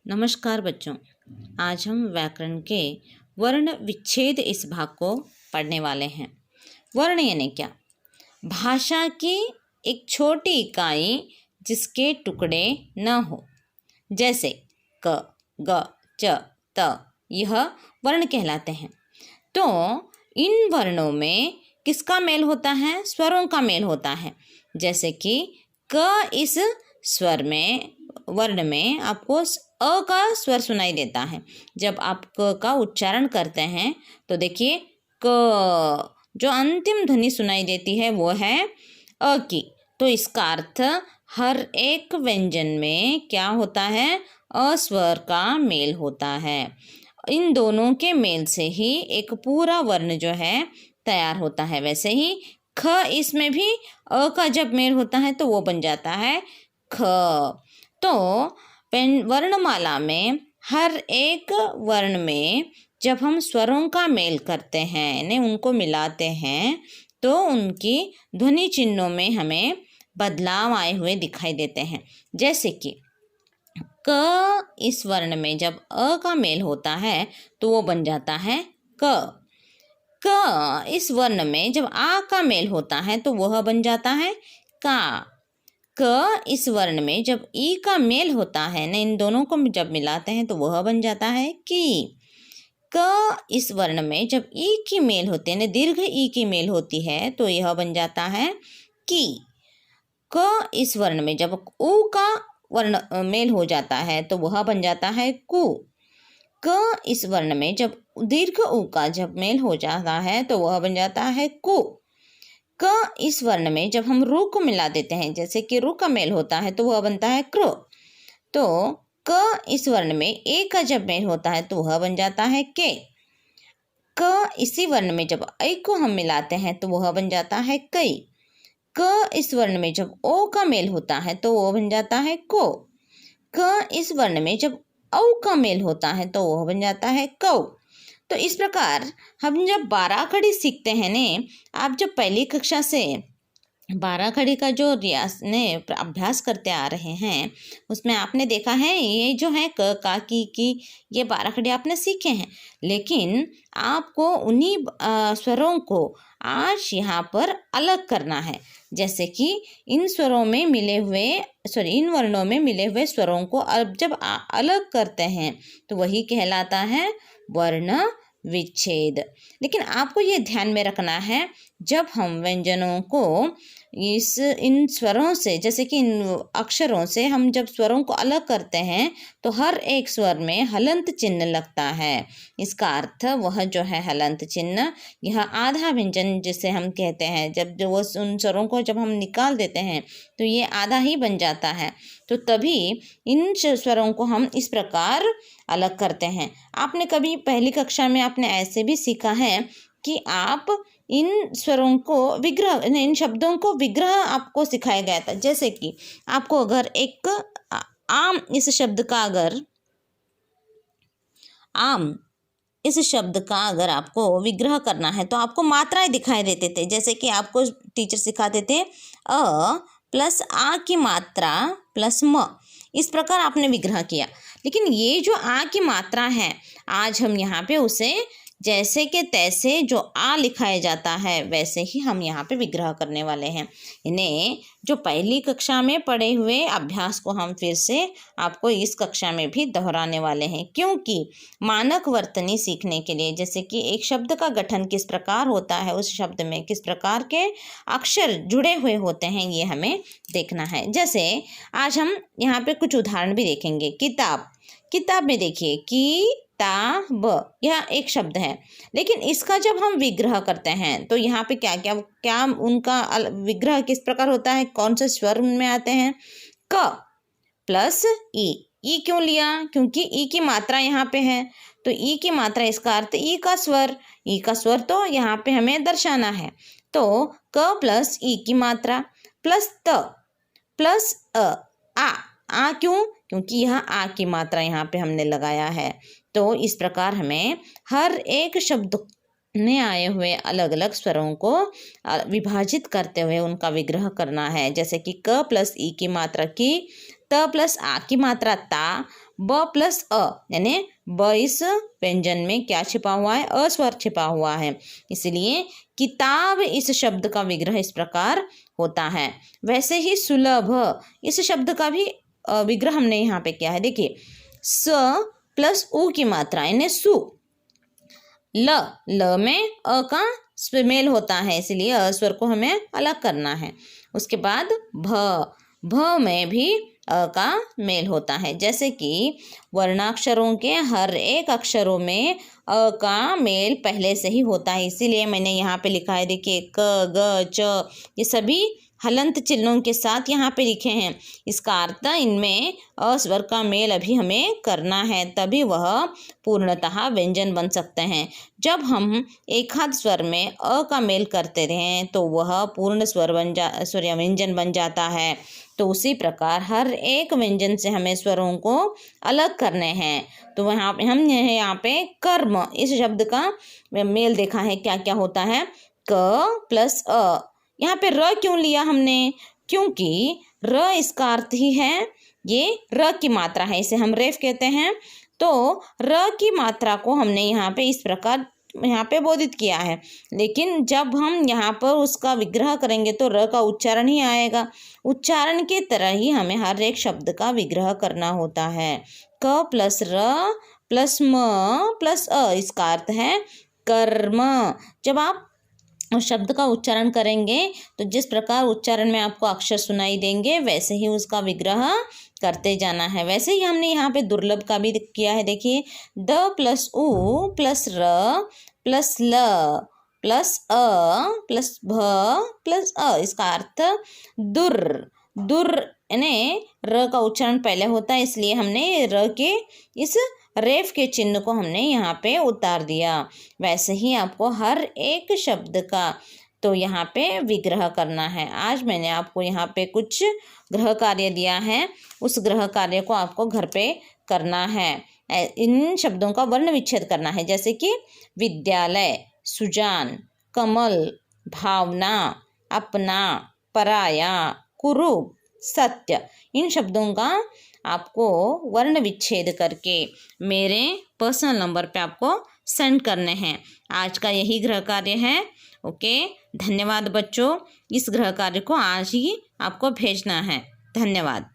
नमस्कार बच्चों, आज हम व्याकरण के वर्ण विच्छेद इस भाग को पढ़ने वाले हैं। वर्ण यानी क्या? भाषा की एक छोटी इकाई जिसके टुकड़े न हो, जैसे क, ग, च, त, यह वर्ण कहलाते हैं। तो इन वर्णों में किसका मेल होता है? स्वरों का मेल होता है। जैसे कि क इस स्वर में वर्ण में आपको अ का स्वर सुनाई देता है। जब आप क का उच्चारण करते हैं तो देखिए क जो अंतिम ध्वनि सुनाई देती है वो है अ की। तो इसका अर्थ हर एक व्यंजन में क्या होता है? अ स्वर का मेल होता है। इन दोनों के मेल से ही एक पूरा वर्ण जो है तैयार होता है। वैसे ही ख इसमें भी अ का जब मेल होता है तो वो बन जाता है ख। तो वर्णमाला में हर एक वर्ण में जब हम स्वरों का मेल करते हैं, यानी उनको मिलाते हैं, तो उनकी ध्वनि चिन्हों में हमें बदलाव आए हुए दिखाई देते हैं। जैसे कि क इस वर्ण में जब अ का मेल होता है तो वो बन जाता है क। क इस वर्ण में जब आ का मेल होता है तो वह बन जाता है का। क इस वर्ण में जब ई का मेल होता है ना, इन दोनों को जब मिलाते हैं तो वह बन जाता है की। क इस वर्ण में जब ई की मेल होती है ना, दीर्घ ई की मेल होती है तो यह बन जाता है की। क इस वर्ण में जब उ का वर्ण मेल हो जाता है तो वह बन जाता है कु। क इस वर्ण में जब दीर्घ उ का जब मेल हो जाता है तो वह बन जाता है कु। क इस वर्ण में जब हम रू को मिला देते हैं, जैसे कि रू का मेल होता है तो वह बनता है क्र। तो क इस वर्ण में ए का जब मेल होता है तो वह बन जाता है के। क इसी वर्ण में जब ऐ को हम मिलाते हैं तो वह बन जाता है कई। क इस वर्ण में जब ओ का मेल होता है तो वह बन जाता है को। क इस वर्ण में जब औ का मेल होता है तो वह बन जाता है कौ। तो इस प्रकार हम जब बाराखड़ी सीखते हैं ने, आप जब पहली कक्षा से बाराखड़ी का जो रियाज ने अभ्यास करते आ रहे हैं उसमें आपने देखा है ये जो है क का की ये बाराखड़ी आपने सीखे हैं। लेकिन आपको उन्हीं स्वरों को आज यहाँ पर अलग करना है। जैसे कि इन स्वरों में मिले हुए इन वर्णों में मिले हुए स्वरों को अब जब अलग करते हैं तो वही कहलाता है वर्ण विच्छेद। लेकिन आपको ये ध्यान में रखना है, जब हम व्यंजनों को इन स्वरों से, जैसे कि इन अक्षरों से हम जब स्वरों को अलग करते हैं तो हर एक स्वर में हलंत चिन्ह लगता है। इसका अर्थ वह जो है हलंत चिन्ह, यह आधा व्यंजन जिसे हम कहते हैं, जब जो वो उन स्वरों को जब हम निकाल देते हैं तो ये आधा ही बन जाता है। तो तभी इन स्वरों को हम इस प्रकार अलग करते हैं। आपने कभी पहली कक्षा में आपने ऐसे भी सीखा है कि आप इन स्वरों को विग्रह, इन शब्दों को विग्रह आपको सिखाया गया था। जैसे कि आपको अगर एक आम इस शब्द का अगर आपको विग्रह करना है तो आपको मात्राएं दिखाई देते थे। जैसे कि आपको टीचर सिखाते थे अ प्लस आ की मात्रा प्लस म, इस प्रकार आपने विग्रह किया। लेकिन ये जो आ की मात्रा है, आज हम यहाँ पे उसे जैसे के तैसे जो आ लिखाया जाता है वैसे ही हम यहाँ पे विग्रह करने वाले हैं। इन्हें जो पहली कक्षा में पढ़े हुए अभ्यास को हम फिर से आपको इस कक्षा में भी दोहराने वाले हैं, क्योंकि मानक वर्तनी सीखने के लिए, जैसे कि एक शब्द का गठन किस प्रकार होता है, उस शब्द में किस प्रकार के अक्षर जुड़े हुए होते हैं, ये हमें देखना है। जैसे आज हम यहाँ पे कुछ उदाहरण भी देखेंगे। किताब में देखिए किताब, यह एक शब्द है, लेकिन इसका जब हम विग्रह करते हैं तो यहाँ पे क्या उनका विग्रह किस प्रकार होता है, कौन से स्वर उनमें आते हैं? क प्लस ई क्यों लिया? क्योंकि ई की मात्रा यहाँ पे है, तो ई की मात्रा इसका अर्थ ई का स्वर तो यहाँ पे हमें दर्शाना है। तो क प्लस ई की मात्रा प्लस त प्लस आ क्यों? क्योंकि यह आ की मात्रा यहाँ पे हमने लगाया है। तो इस प्रकार हमें हर एक शब्द में आए हुए अलग अलग स्वरों को विभाजित करते हुए उनका विग्रह करना है। जैसे कि क प्लस ई की मात्रा की, त प्लस आ की मात्रा ता, ब प्लस अ, यानी ब इस व्यंजन में क्या छिपा हुआ है, अ स्वर छिपा हुआ है, इसलिए किताब इस शब्द का विग्रह इस प्रकार होता है। वैसे ही सुलभ इस शब्द का भी विग्रह हमने यहाँ पे किया है। देखिए स प्लस उ की मात्रा यानी सु, ल में अ का मेल होता है, इसलिए अ स्वर को हमें अलग करना है। उसके बाद भ में भी अ का मेल होता है। जैसे कि वर्णाक्षरों के हर एक अक्षरों में अ का मेल पहले से ही होता है, इसीलिए मैंने यहाँ पे लिखा है। देखिए क ग च ये सभी हलंत चिन्हों के साथ यहाँ पे लिखे हैं। इसका अर्थ इनमें अ स्वर का मेल अभी हमें करना है, तभी वह पूर्णतः व्यंजन बन सकते हैं। जब हम एकाध स्वर में अ का मेल करते रहें तो वह पूर्ण स्वर व्यंजन बन जाता है। तो उसी प्रकार हर एक व्यंजन से हमें स्वरों को अलग करने हैं। तो वहाँ पे हम यहाँ पे कर्म इस शब्द का मेल देखा है, क्या क्या होता है, क प्लस अ। यहाँ पे र क्यों लिया हमने, क्योंकि र इसका अर्थ ही है, ये र की मात्रा है, इसे हम रेफ कहते हैं। तो र की मात्रा को हमने यहाँ पे इस प्रकार यहाँ पे बोधित किया है, लेकिन जब हम यहाँ पर उसका विग्रह करेंगे तो र का उच्चारण ही आएगा। उच्चारण की तरह ही हमें हर एक शब्द का विग्रह करना होता है। क प्लस र प्लस म प्लस अ, इसका अर्थ है कर्म। जब आप उस शब्द का उच्चारण करेंगे तो जिस प्रकार उच्चारण में आपको अक्षर सुनाई देंगे वैसे ही उसका विग्रह करते जाना है। वैसे ही हमने यहाँ पे दुर्लभ का भी किया है। देखिए द प्लस उ प्लस र प्लस ल प्लस अ प्लस भ प्लस अ, इसका अर्थ दुर यानी र का उच्चारण पहले होता है, इसलिए हमने र के इस रेफ के चिन्ह को हमने यहाँ पे उतार दिया। वैसे ही आपको हर एक शब्द का तो यहाँ पे विग्रह करना है। आज मैंने आपको यहाँ पे कुछ गृह कार्य दिया है, उस गृह कार्य को आपको घर पे करना है। इन शब्दों का वर्ण विच्छेद करना है, जैसे कि विद्यालय, सुजान, कमल, भावना, अपना, पराया, कुरूप, सत्य, इन शब्दों का आपको वर्ण विच्छेद करके मेरे पर्सनल नंबर पे आपको सेंड करने हैं। आज का यही गृह कार्य है। ओके, धन्यवाद बच्चों। इस गृह कार्य को आज ही आपको भेजना है। धन्यवाद।